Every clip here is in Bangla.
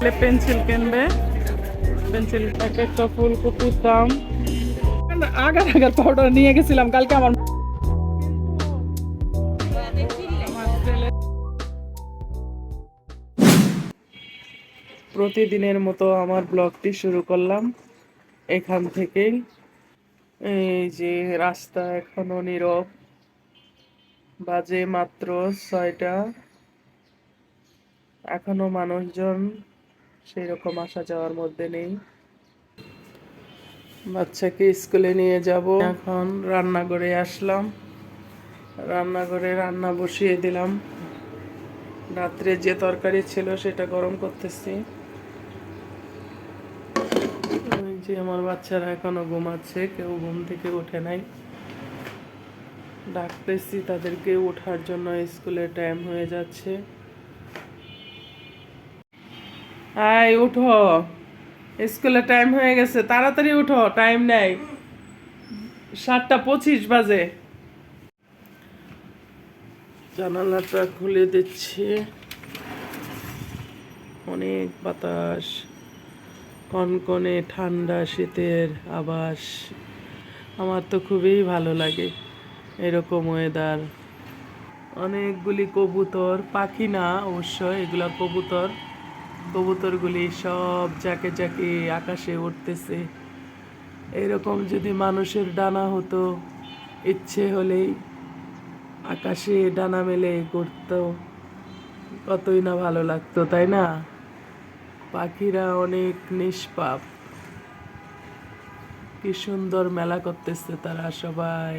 পেন্সিল কিনবে, পেন্সিল এক একটা ফুলকপির দাম। আগার আগার পাউডার নিয়ে গেছিলাম কালকে আমার প্রতিদিনের মতো আমার ব্লগটি শুরু করলাম এখান থেকেই। এই যে রাস্তা এখনো নীরব, বাজে মাত্র 6টা, এখনো মানুষজন সেই রকম আসা যাওয়ার মধ্যে নেই। বাচ্চাকে স্কুলে নিয়ে যাব, এখন রান্নাঘরে আসলাম, রান্নাঘরে রান্না বসিয়ে দিলাম। রাত্রে যে তরকারি ছিল সেটা গরম করতেছি। ওই যে আমার বাচ্চারা এখনো ঘুমাচ্ছে, কেউ ঘুম থেকে ওঠে নাই। ডাকতেছি তাদেরকে ওঠার জন্য, স্কুলের টাইম হয়ে যাচ্ছে। আয় উঠো, স্কুলের টাইম হয়ে গেছে, তাড়াতাড়ি উঠো, টাইম নেই, 7:25 বাজে। জানালাটা খুলে দিচ্ছি, অনেক বাতাস, কনকনে ঠান্ডা শীতের আবাস। আমার তো খুবই ভালো লাগে এরকম ওয়েদার। অনেকগুলি কবুতর, পাখি না অবশ্য, এগুলা কবুতর। কবুতরগুলি সব জাকে জাকে আকাশে উঠতেছে। এরকম যদি মানুষের ডানা হতো, ইচ্ছে হলেই আকাশে ডানা মেলে করতো, কতই না ভালো লাগতো, তাই না? পাখিরা অনেক নিষ্পাপ, কি সুন্দর মেলা করতেছে তারা সবাই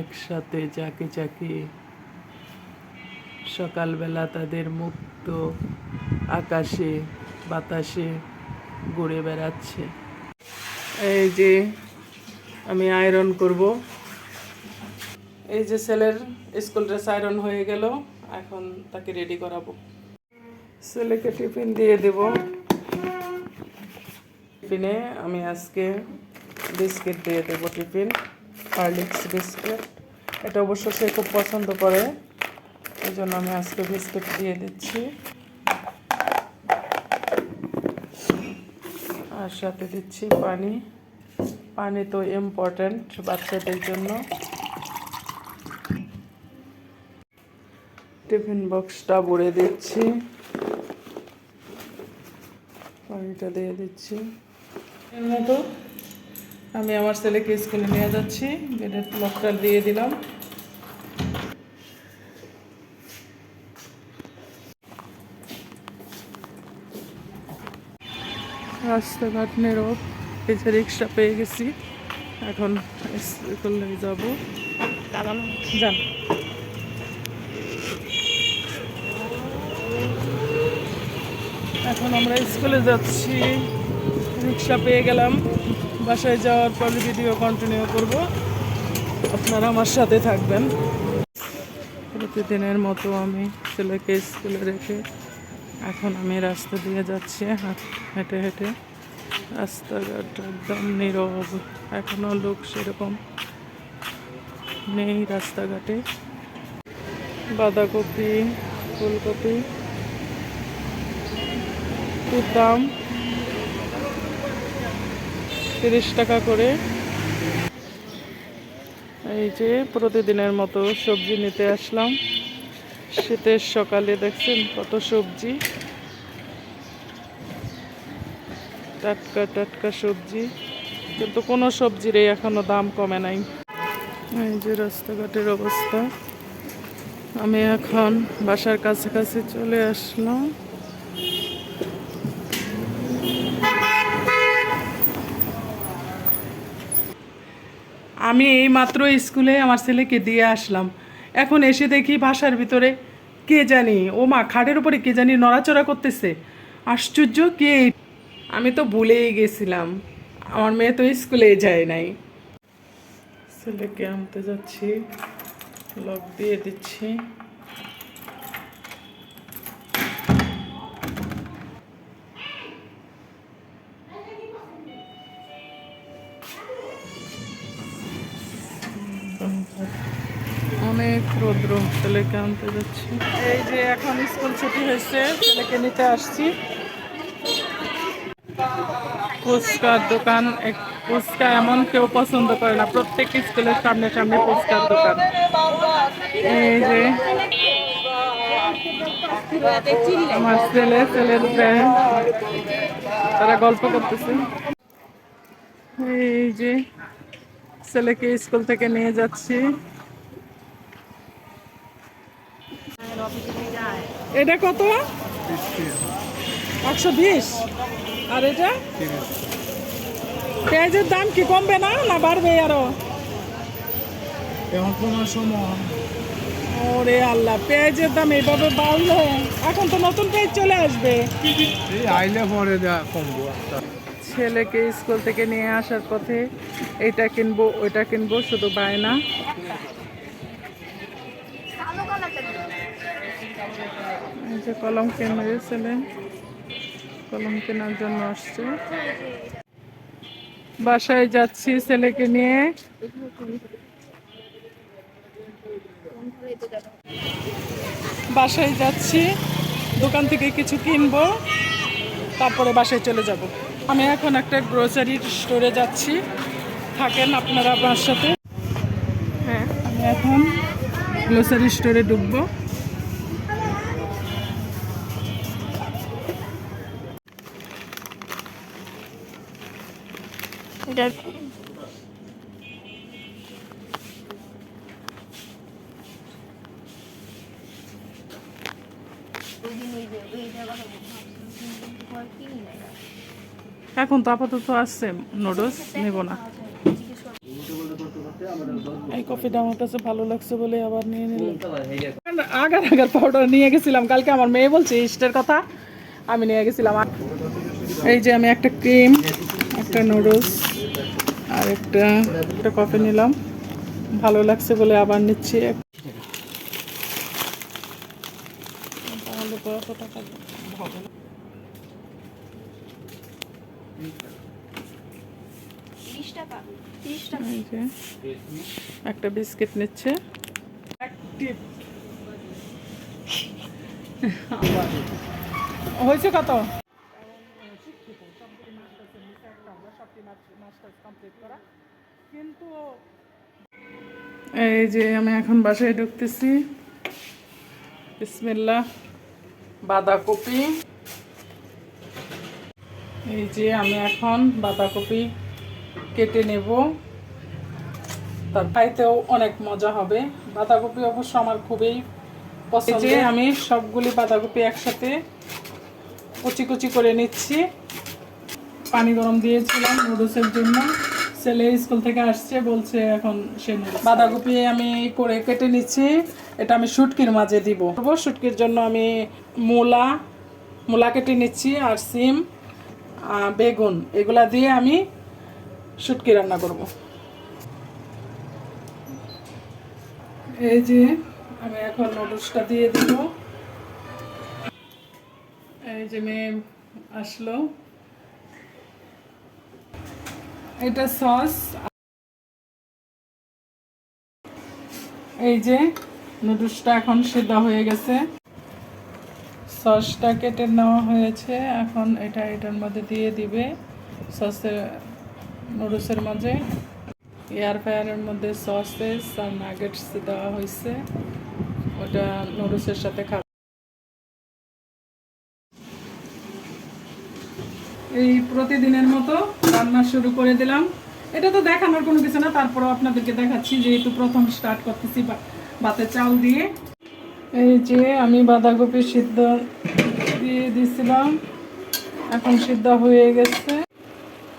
একসাথে জাকে জাকে। সকালবেলা তাদের মুক্ত আকাশে বাতাসে ঘুরে বেড়াচ্ছে। এই যে আমি আয়রন করব, এই যে ছেলের স্কুল ড্রেস আয়রন হয়ে গেল, এখন তাকে রেডি করাবো। ছেলেকে টিফিন দিয়ে দেব। টিফিনে আমি আজকে বিস্কিট দিয়ে দেবো, টিফিন হরলিক্স বিস্কিট। এটা অবশ্য সে খুব পছন্দ করে, এই জন্য আমি আজকে বিস্কিট দিয়ে দিচ্ছি। আর সাথে দিচ্ছি পানি। পানি তো ইম্পর্ট্যান্ট বাচ্চাদের জন্য। টিফিন বক্সটা ভরে দিচ্ছি, পানিটা দিয়ে দিচ্ছি। এর মতো আমি আমার ছেলেকে স্কুলে নিয়ে যাচ্ছি, গেটের লকটা দিয়ে দিলাম। রাস্তাঘাট নীরব, এই যে রিক্সা পেয়ে গেছি, এখন স্কুলে যাবো। যান, এখন আমরা স্কুলে যাচ্ছি, রিক্সা পেয়ে গেলাম। বাসায় যাওয়ার পর ভিডিও কন্টিনিউ করব, আপনারা আমার সাথে থাকবেন। প্রতিদিনের মতো আমি ছেলেকে স্কুলে রেখে এখন আমি রাস্তা দিয়ে যাচ্ছি, হেঁটে হেঁটে। রাস্তাঘাট একদম নীরব, এখনো লোক সেরকম নেই রাস্তাঘাটে। বাঁধাকপি, ফুলকপি দাম 30 টাকা করে। এই যে প্রতিদিনের মতো সবজি নিতে আসলাম। শীতের সকালে দেখছেন কত সবজি, টাটকা টাটকা সবজি, কিন্তু কোনো সবজিরই এখনো দাম কমে নাই। এই যে রাস্তাঘাটের অবস্থা। আমি এখন বাসার কাছাকাছি চলে আসলাম। আমি এই মাত্র স্কুলে আমার ছেলেকে দিয়ে আসলাম, এখন এসে দেখি বাসার ভিতরে কে জানি, ও মা, খাটের উপরে কে জানি নড়াচড়া করতেছে। আশ্চর্য, কে? আমি তো ভুলেই গেছিলাম, আমার মেয়ে তো স্কুলে যায় নাই। ছেলেকে আনতে যাচ্ছি, লক দিয়ে দিচ্ছি। অনেক রৌদ্র, ছেলেকে আনতে যাচ্ছি। এই যে এখন স্কুল ছুটি হয়েছে, ছেলেকে নিতে আসছি। ফুচকার দোকান। ফুচকা এমন কেউ পছন্দ করে না, প্রত্যেক স্কুলের সামনে সামনে ফুচকার দোকান। এই যে আমার ছেলের ফ্রেন্ড, তারা গল্প করতেছে। এই যে ছেলেকে স্কুল থেকে নিয়ে যাচ্ছি। এটা কত? 120। আর এটা পেঁয়াজের দাম কি কমবে না, না বাড়বে আরো? ওরে আল্লাহ, পেঁয়াজের দাম এইভাবে বাড়লো, এখন তো নতুন পেঁয়াজ চলে আসবে। আইলে পরে কমবো। ছেলেকে স্কুল থেকে নিয়ে আসার পথে এটা কিনবো ওইটা কিনবো, শুধু বায়না। এই যে কলম কিনবে ছেলে, কলম কেনার জন্য আসছে। বাসায় যাচ্ছি ছেলেকে নিয়ে। বাসায় যাচ্ছি, দোকান থেকে কিছু কিনবো, তারপরে বাসায় চলে যাব। আমি এখন একটা গ্রোসারি স্টোরে যাচ্ছি, থাকেন আপনারা আমার সাথে। হ্যাঁ, আমি এখন গ্রোসারি স্টোরে ঢুকবো। এখন তো আপাতত আসছে নুডলস, নেব না। এই কফিটা আমার কাছে ভালো লাগছে বলে আবার নিয়ে নিলাম। আগার আগার পাউডার নিয়ে গেছিলাম কালকে, আমার মেয়ে বলছে ইস্টের কথা, আমি নিয়ে গেছিলাম। এই যে আমি একটা ক্রিম, একটা নুডলস আর একটা কফি নিলাম, ভালো লাগছে বলে আবার নিচ্ছি। তাহলে তো এত টাকা হবে না। এই যে একটা বিস্কিট নিচ্ছে। হয়েছে কত? এই যে আমি এখন বাসায় ঢুকতেছি। বিসমিল্লাহ। বাঁধাকপি, এই যে আমি এখন বাঁধাকপি কেটে নেব, তার খাইতেও অনেক মজা হবে। বাঁধাকপি অবশ্য আমার খুবই পছন্দ। আমি সবগুলি বাঁধাকপি একসাথে কুচি কুচি করে নিচ্ছি। পানি গরম দিয়েছিলাম নুডলসের জন্য, ছেলে স্কুল থেকে আসছে, বলছে এখন সে বাঁধাকপি আমি করে কেটে নিচ্ছি। এটা আমি শুটকির মাঝে দিব। শুটকির জন্য আমি মূলা কেটে নিচ্ছি, আর সিম, বেগুন, এগুলা দিয়ে আমি শুটকি রান্না করব। এই যে আমি এখন নুডলসটা দিয়ে দিব। এই যে মেয়ে আসলো, এটা সস। এই যে নুডলসটা এখন সিদ্ধ হয়ে গেছে, সসটা কেটে নেওয়া হয়েছে, এখন এটার মধ্যে দিয়ে দিবে। সসের নুডলসের মাঝে এয়ার ফ্রায়ারের মধ্যে সসেস আর নাগেটস দেওয়া হয়েছে, ওটা নুডলসের সাথে খাবে। এই প্রতিদিনের মতো রান্না শুরু করে দিলাম। এটা তো দেখানোর কোনো কিছু না, তারপরেও আপনাদেরকে দেখাচ্ছি, যেহেতু প্রথম স্টার্ট করতেছি ভাতের চাল দিয়ে। এই যে আমি বাঁধাকপি সিদ্ধ দিয়ে দিয়েছিলাম, এখন সিদ্ধ হয়ে গেছে।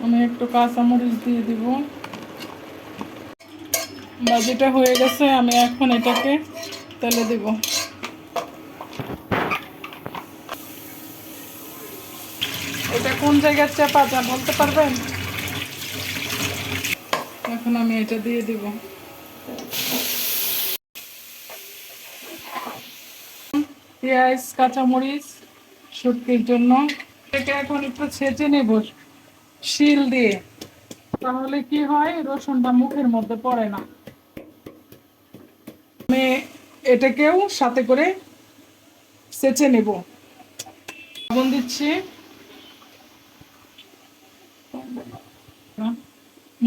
আমি একটু কাঁচামরিচ দিয়ে দিব। ভাজিটা হয়ে গেছে, আমি এখন এটাকে তেলে দিব। এটা কোন জায়গার চাপা যা বলতে পারবেন? এখন আমি এটা দিয়ে দিব। পেঁয়াজ, কাঁচামরিচ শুটকির জন্য এটাকে এখন একটু ছেঁচে নেব শিল দিয়ে, তাহলে কি হয়, রসুনটা মুখের মধ্যে পড়ে না। আমি এটাকেও সাথে করে ছেঁচে নেব। লবণ দিচ্ছি,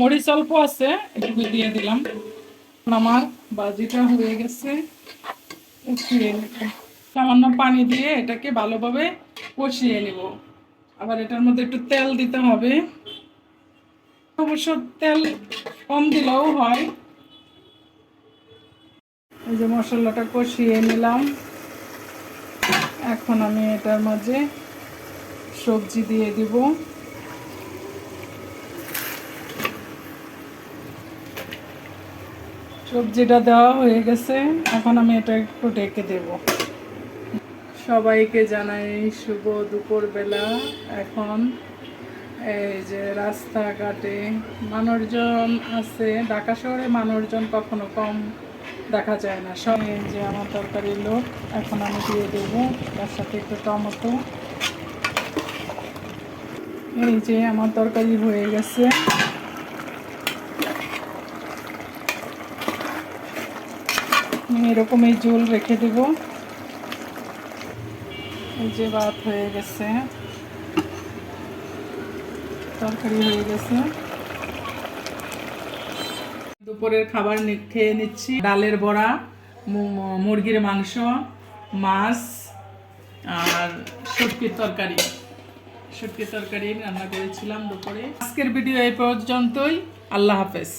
মরিচ অল্প আছে, একটু দিয়ে দিলাম। আমার বাজিটা হয়ে গেছে, কষিয়ে নেব। সামান্য পানি দিয়ে এটাকে ভালোভাবে কষিয়ে নেব। আবার এটার মধ্যে একটু তেল দিতে হবে, অবশ্য তেল কম দিলেও হয়। এই যে মশলাটা কষিয়ে নিলাম, এখন আমি এটার মাঝে সবজি দিয়ে দিব। সবজিটা দেওয়া হয়ে গেছে, এখন আমি এটা একটু ঢেকে দেব। সবাইকে জানাই শুভ দুপুরবেলা। এখন এই যে রাস্তাঘাটে মানুষজন আছে, ঢাকা শহরে মানুষজন কখনো কম দেখা যায় না। সব এই যে আমার তরকারির লোক, এখন আমি দিয়ে দেবো তার সাথে একটু টমেটো। এই যে আমার তরকারি হয়ে গেছে, এরকম এই ঝোল রেখে দেব। এই যে ভাত হয়ে গেছে, তরকারি হয়ে গেছে। দুপুরের খাবার খেয়ে নিচ্ছি। ডালের বড়া, মুরগির মাংস, মাছ আর শুটকির তরকারি। শুটকির তরকারি রান্না করেছিলাম দুপুরে। আজকের ভিডিও এই পর্যন্তই। আল্লাহ হাফেজ।